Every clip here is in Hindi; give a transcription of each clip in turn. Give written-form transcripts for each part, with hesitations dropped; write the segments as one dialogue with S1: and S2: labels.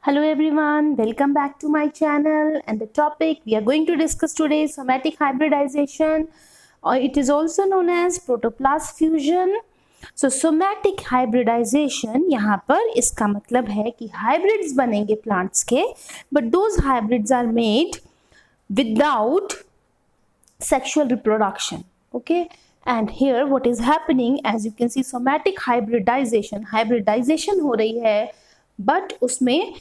S1: Hello everyone, welcome back to my channel, and the topic we are going to discuss today is somatic hybridization, or it is also known as protoplast fusion. So somatic hybridization यहाँ पर इसका मतलब है कि hybrids बनेंगे plants के, but those hybrids are made without sexual reproduction. Okay, and here what is happening, as you can see, somatic hybridization हो रही है, बट उसमें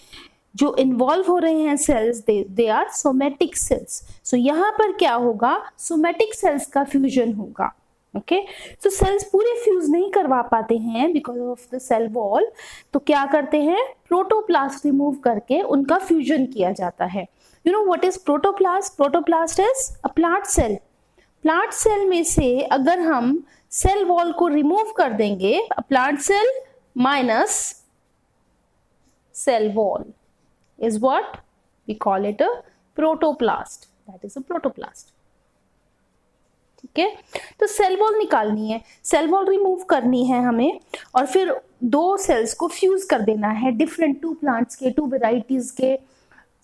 S1: जो इन्वॉल्व हो रहे हैं cells they are somatic cells. So यहाँ पर क्या होगा, सोमेटिक सेल्स का फ्यूजन होगा. ओके, सो सेल्स पूरे फ्यूज नहीं करवा पाते हैं because of the cell wall, तो क्या करते हैं, प्रोटोप्लास्ट रिमूव करके उनका फ्यूजन किया जाता है. You know what is protoplast? Protoplast is a plant cell. Plant cell में से अगर हम सेल वॉल को रिमूव कर देंगे, a plant cell minus cell wall is what we call it a protoplast. That is a protoplast. ठीक है, तो सेल वॉल निकालनी है, सेल वॉल रिमूव करनी है हमें, और फिर दो सेल्स को फ्यूज कर देना है. डिफरेंट टू प्लांट्स के, टू वेराइटीज के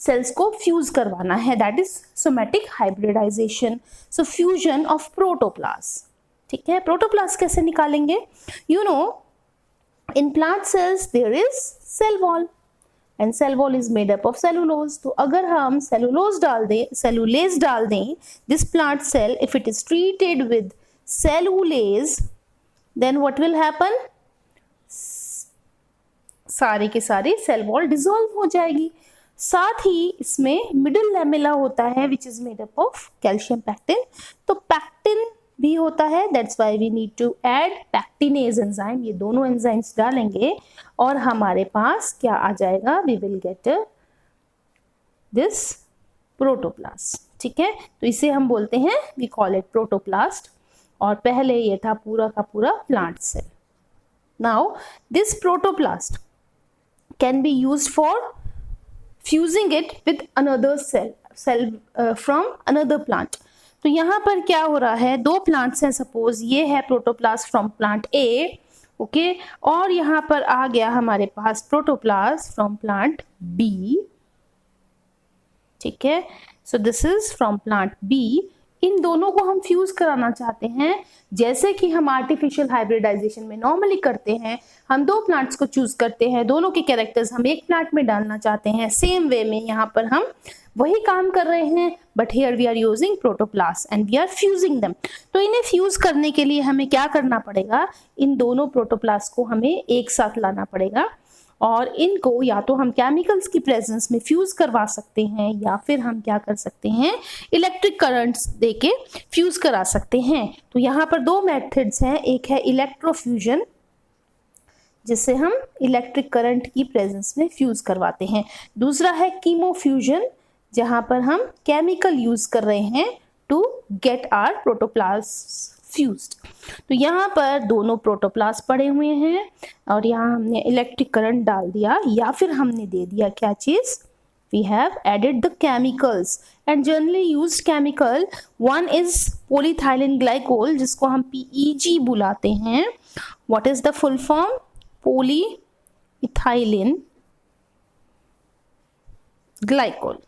S1: सेल्स को फ्यूज करवाना है. That is somatic hybridization. So fusion of protoplast. ठीक है, प्रोटोप्लास्ट कैसे निकालेंगे? You know, in plant cells there is cell wall and cell wall is made up of cellulose. तो अगर हम cellulose डाल दें, cellulase डाल दें, this plant cell if it is treated with cellulase, then what will happen? सारी की सारी cell wall dissolve हो जाएगी. साथ ही इसमें middle lamella होता है which is made up of calcium pectin. तो pectin भी होता है, that's why we need to add pectinase enzyme. ये दोनों एंजाइम्स डालेंगे और हमारे पास क्या आ जाएगा, we will get this protoplast. ठीक है, तो इसे हम बोलते हैं, वी कॉल इट प्रोटोप्लास्ट, और पहले ये था पूरा का पूरा plant cell. Now this protoplast can be used for fusing it with another cell from another plant. तो यहाँ पर क्या हो रहा है, दो प्लांट्स हैं, सपोज ये है protoplast from plant A, okay, और यहाँ पर आ गया हमारे पास प्रोटोप्लास्ट फ्रॉम प्लांट बी. ठीक है, so this is from plant B. इन दोनों को हम फ्यूज कराना चाहते हैं, जैसे कि हम आर्टिफिशियल हाइब्रिडाइजेशन में नॉर्मली करते हैं. हम दो प्लांट्स को चूज करते हैं, दोनों के कैरेक्टर्स हम एक प्लांट में डालना चाहते हैं. सेम वे में यहाँ पर हम वही काम कर रहे हैं, but here we are using protoplast and we are fusing them. तो इन्हें फ्यूज करने के लिए हमें क्या करना पड़ेगा, इन दोनों प्रोटोप्लास्ट को हमें एक साथ लाना पड़ेगा, और इनको या तो हम केमिकल्स की प्रेजेंस में फ्यूज करवा सकते हैं, या फिर हम क्या कर सकते हैं, इलेक्ट्रिक करंट्स देके फ्यूज करा सकते हैं. तो यहाँ पर दो मेथड्स हैं, एक है इलेक्ट्रोफ्यूजन, जिससे हम इलेक्ट्रिक करंट की प्रेजेंस में फ्यूज करवाते हैं. दूसरा है कीमोफ्यूजन, जहां पर हम केमिकल यूज कर रहे हैं to get our protoplast fused. तो यहाँ पर दोनों प्रोटोप्लास्ट पड़े हुए हैं, और यहाँ हमने इलेक्ट्रिक करंट डाल दिया, या फिर हमने दे दिया क्या चीज, we have added the chemicals. And generally used chemical, one is polyethylene glycol, जिसको हम PEG बुलाते हैं. What is the full form? Polyethylene glycol.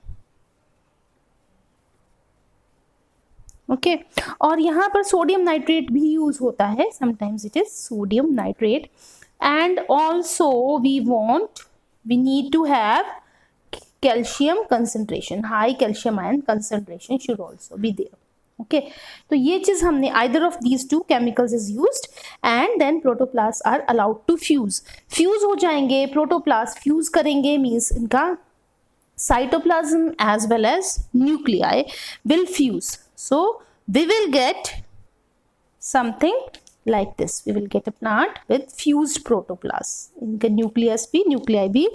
S1: Okay, और यहाँ पर सोडियम नाइट्रेट भी यूज होता है, sometimes it is sodium nitrate. And also we need to have calcium concentration, high calcium ion concentration should also be there. Okay, तो ये चीज हमने, either of these two chemicals is used, and then protoplast are allowed to fuse. Fuse हो जाएंगे, प्रोटोप्लास्ट फ्यूज करेंगे, मीन्स इनका cytoplasm as well as nuclei will fuse. So we will get something like this. We will get a plant with fused protoplast. इनके nuclei भी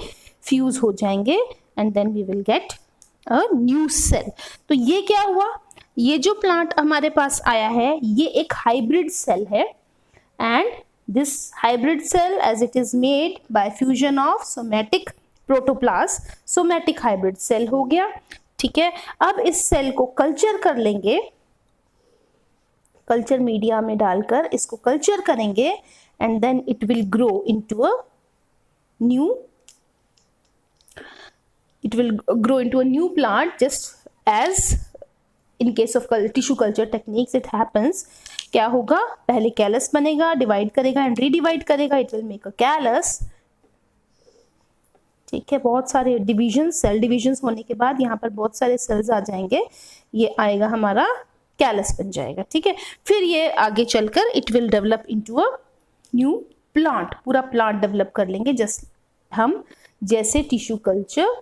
S1: fuse हो जाएंगे, and then we will get a new cell. तो ये क्या हुआ, ये जो plant हमारे पास आया है, ये एक hybrid cell है, and this hybrid cell, as it is made by fusion of somatic protoplast, somatic hybrid cell हो गया. ठीक है, अब इस सेल को कल्चर कर लेंगे, कल्चर मीडिया में डालकर इसको कल्चर करेंगे, and then it will grow into a new it will grow into a new plant, just as in case of tissue culture techniques it happens. क्या होगा, पहले कैलस बनेगा, डिवाइड करेगा एंड रीडिवाइड करेगा, it will make a callus. ठीक है, बहुत सारे डिवीजन, सेल डिविजन होने के बाद यहाँ पर बहुत सारे सेल्स आ जाएंगे, ये आएगा हमारा कैलस बन जाएगा. ठीक है, फिर ये आगे चलकर it will develop into a new plant, पूरा प्लांट डेवलप कर लेंगे, जस्ट हम जैसे टिश्यू कल्चर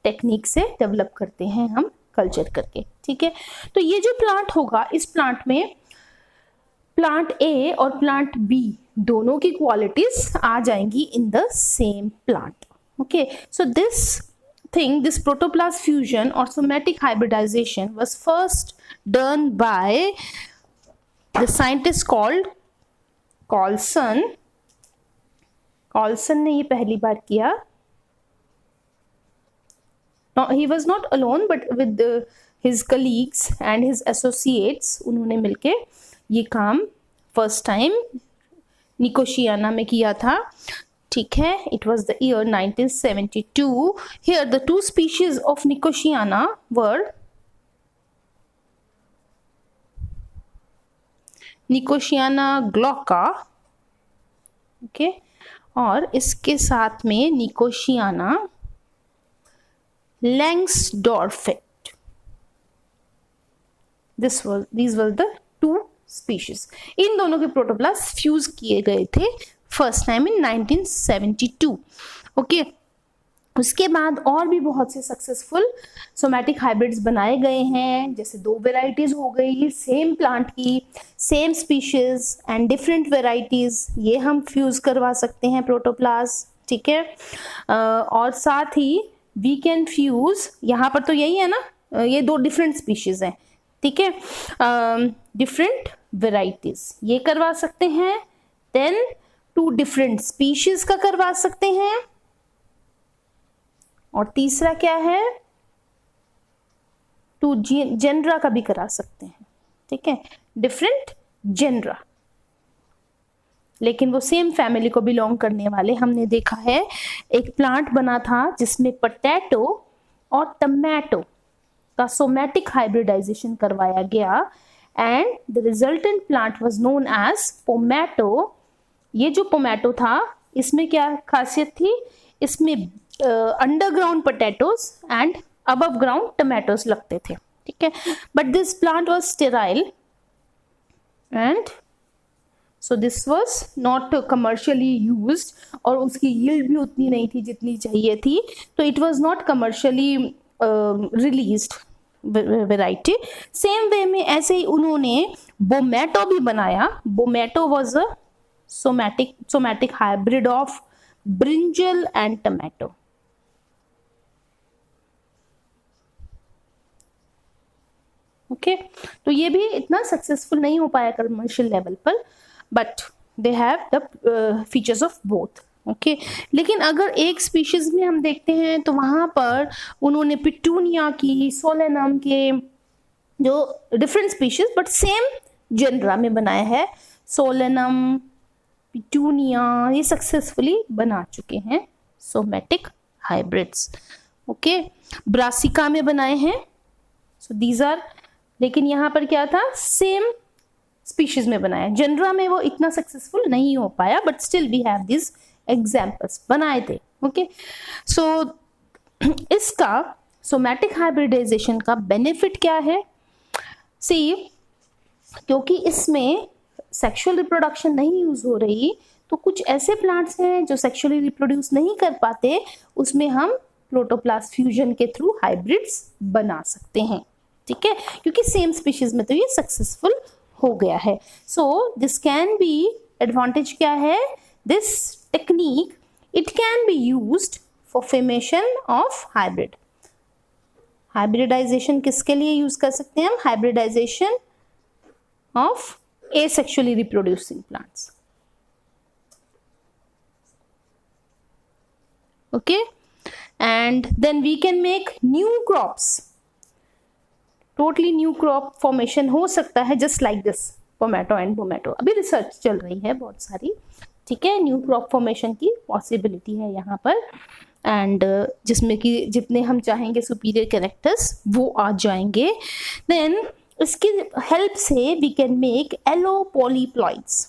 S1: टेक्निक से डेवलप करते हैं हम कल्चर करके. ठीक है, तो ये जो प्लांट होगा, इस प्लांट में प्लांट ए और प्लांट बी दोनों की क्वालिटीज आ जाएंगी in the same plant. Okay, so this protoplast fusion or somatic hybridization was first done by the scientist called Colson. Colson ने ये पहली बार किया. No, he was not alone, but with his colleagues and his associates, उन्होंने मिलके ये काम फर्स्ट टाइम निकोशियाना में किया था. ठीक है, it was the year 1972. Here the two species of Nicotiana were Nicotiana glauca, okay, और इसके साथ में Nicotiana Langsdorffet. These were the two species. इन दोनों के प्रोटोप्लास्ट फ्यूज किए गए थे फर्स्ट टाइम इन 1972. ओके, उसके बाद और भी बहुत से सक्सेसफुल सोमैटिक हाइब्रिड्स बनाए गए हैं, जैसे 2 वेराइटीज हो गई सेम प्लांट की, same species and different varieties, ये हम फ्यूज करवा सकते हैं प्रोटोप्लास्ट. ठीक है, और साथ ही वी कैन फ्यूज, यहाँ पर तो यही है ना, ये 2 डिफरेंट स्पीशीज हैं. ठीक है, डिफरेंट वेराइटीज ये करवा सकते हैं. देन 2 डिफरेंट स्पीशीज का करवा सकते हैं. और तीसरा क्या है, 2 जेनरा का भी करा सकते हैं. ठीक है, डिफरेंट जेनरा, लेकिन वो सेम फैमिली को बिलोंग करने वाले. हमने देखा है एक प्लांट बना था जिसमें पोटैटो और टमाटो का सोमैटिक हाइब्रिडाइजेशन करवाया गया and the resultant plant was known as pomato. ये जो पोमैटो था, इसमें क्या खासियत थी, इसमें underground potatoes and above ground tomatoes लगते थे. ठीक है, but this plant was sterile and so this was not commercially used, और उसकी यील्ड भी उतनी नहीं थी जितनी चाहिए थी, तो it was not commercially released variety. Same way में ऐसे ही उन्होंने बोमैटो भी बनाया. बोमैटो was a somatic hybrid of brinjal and tomato. Okay, तो ये भी इतना सक्सेसफुल नहीं हो पाया कमर्शियल लेवल पर, but they have the features of both. Okay, लेकिन अगर एक स्पीशीज में हम देखते हैं तो वहां पर उन्होंने पिटूनिया की, सोलेनम के, जो different species but same genera में बनाया है. सोलेनम, पिटूनिया, ये सक्सेसफुली बना चुके हैं सोमैटिक हाइब्रिड्स. ओके, ब्रासिका में बनाए हैं. सो दीज आर, लेकिन यहाँ पर क्या था, सेम स्पीशीज में बनाया. जेनरा में वो इतना सक्सेसफुल नहीं हो पाया, but still we have this examples बनाए थे. ओके, सो इसका सोमैटिक हाइब्रिडाइजेशन का बेनिफिट क्या है. सी, क्योंकि इसमें सेक्सुअल रिप्रोडक्शन नहीं यूज हो रही, तो कुछ ऐसे प्लांट्स हैं जो सेक्सुअली रिप्रोड्यूस नहीं कर पाते, उसमें हम प्रोटोप्लास्ट फ्यूजन के थ्रू हाइब्रिड्स बना सकते हैं. ठीक है, क्योंकि सेम स्पीशीज में तो ये सक्सेसफुल हो गया है. So this can be advantage क्या है, this technique it can be used for formation of hybrid. Hybridization किसके लिए यूज कर सकते हैं हम, hybridization of asexually reproducing plants. Okay, and then we can make new crops. Totally new crop formation हो सकता है, just like this tomato and tomato. अभी रिसर्च चल रही है बहुत सारी. ठीक है, न्यू क्रॉप फॉर्मेशन की पॉसिबिलिटी है यहाँ पर. एंड जिसमें कि जितने हम चाहेंगे सुपीरियर कैरेक्टर्स वो आ जाएंगे। देन इसकी हेल्प से वी कैन मेक एलो पॉलीप्लॉइड्स।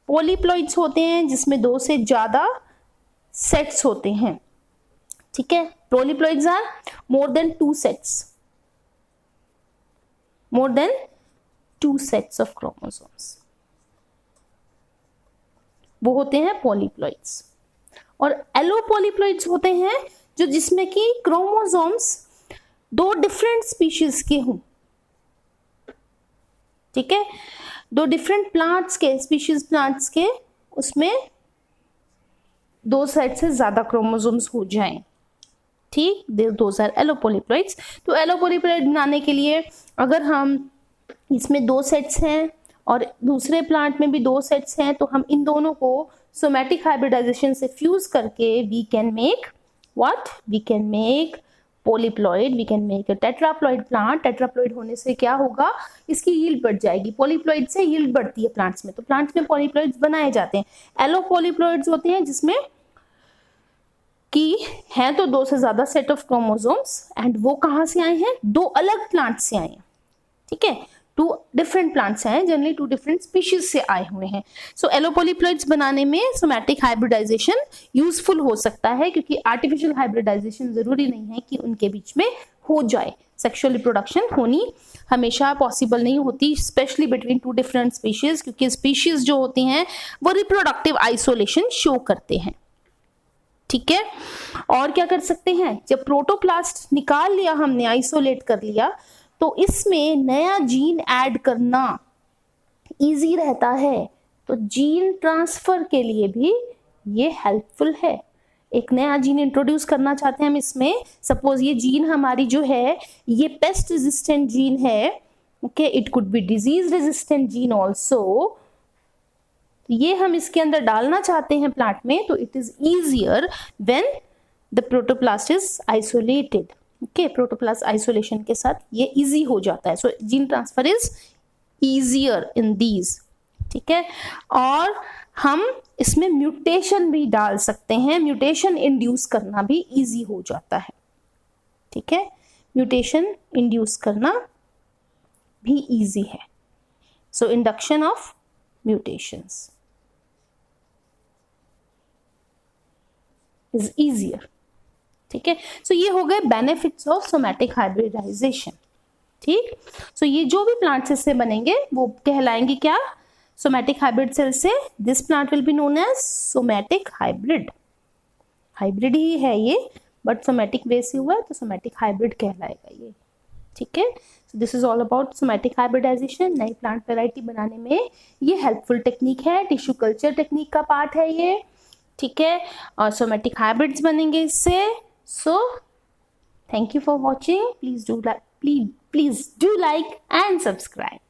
S1: पॉलीप्लॉइड्स होते हैं जिसमें 2 से ज़्यादा सेट्स होते हैं, ठीक है। Polyploids are more than 2 sets, more than 2 sets of chromosomes, वो होते हैं पॉलीप्लॉइड्स। और एलोपॉलीप्लॉइड्स होते हैं जो जिसमें कि क्रोमोसोम्स 2 डिफरेंट स्पीशीज के हों, ठीक है। 2 डिफरेंट प्लांट्स के स्पीशीज प्लांट्स के उसमें 2 सेट से ज्यादा क्रोमोसोम्स हो जाएं, ठीक। Those are allopolyploids. तो एलोपॉलीप्लॉइड बनाने के लिए अगर हम इसमें 2 सेट्स हैं और दूसरे प्लांट में भी 2 सेट्स हैं तो हम इन दोनों को सोमैटिक हाइब्रिडाइजेशन से फ्यूज करके we can make what, we can make polyploid, we can make a tetraploid plant. Tetraploid होने से क्या होगा, इसकी यील्ड बढ़ जाएगी। पॉलीप्लॉइड से यील्ड बढ़ती है प्लांट्स में, तो प्लांट्स में पॉलीप्लॉइड्स बनाए जाते हैं। एलोपॉलीप्लॉइड्स होते हैं जिसमें कि हैं तो 2 से ज्यादा सेट ऑफ क्रोमोसोम्स एंड वो कहाँ से आए हैं, 2 अलग प्लांट से आए हैं, ठीक है। 2 डिफरेंट प्लांट्स हैं, जनरली 2 डिफरेंट स्पीशीज से आए हुए हैं। सो एलोपॉलीप्लॉइड्स बनाने में सोमैटिक हाइब्रिडाइजेशन यूजफुल हो सकता है, क्योंकि आर्टिफिशियल हाइब्रिडाइजेशन जरूरी नहीं है कि उनके बीच में हो जाए। सेक्सुअल रिप्रोडक्शन होनी हमेशा पॉसिबल नहीं होती, स्पेशली बिटवीन 2 डिफरेंट स्पीशीज, क्योंकि स्पीशीज जो होती हैं वो रिप्रोडक्टिव आइसोलेशन शो करते हैं, ठीक है। और क्या कर सकते हैं, जब प्रोटोप्लास्ट निकाल लिया हमने, आइसोलेट कर लिया, तो इसमें नया जीन ऐड करना इजी रहता है। तो जीन ट्रांसफर के लिए भी ये हेल्पफुल है। एक नया जीन इंट्रोड्यूस करना चाहते हैं हम इसमें, सपोज ये जीन हमारी जो है ये पेस्ट रेजिस्टेंट जीन है, okay, it could be disease resistant gene also. ये हम इसके अंदर डालना चाहते हैं प्लांट में, तो it is easier when the protoplast is isolated, okay. Protoplast isolation के साथ ये इजी हो जाता है। So gene transfer is easier in these, ठीक है। और हम इसमें म्यूटेशन भी डाल सकते हैं, म्यूटेशन इंड्यूस करना भी इजी हो जाता है, ठीक है। म्यूटेशन इंड्यूस करना भी इजी है। So induction of mutations is easier, ठीक है। सो ये हो गए बेनिफिट्स ऑफ सोमैटिक हाइब्रिडाइजेशन, ठीक। सो ये जो भी प्लांट से बनेंगे वो कहलाएंगे क्या, सोमैटिक हाइब्रिड सेल से। This plant will be known as somatic hybrid, hybrid ही है ये, बट सोमैटिक वे से हुआ है तो सोमैटिक हाइब्रिड कहलाएगा ये, ठीक है। So this is all about somatic hybridization. नई प्लांट वैरायटी बनाने में ये हेल्पफुल टेक्निक है, टिश्यू कल्चर टेक्निक का पार्ट है ये, ठीक है। और सोमैटिक हाइब्रिड्स बनेंगे इससे। So thank you for watching. Please do like and subscribe.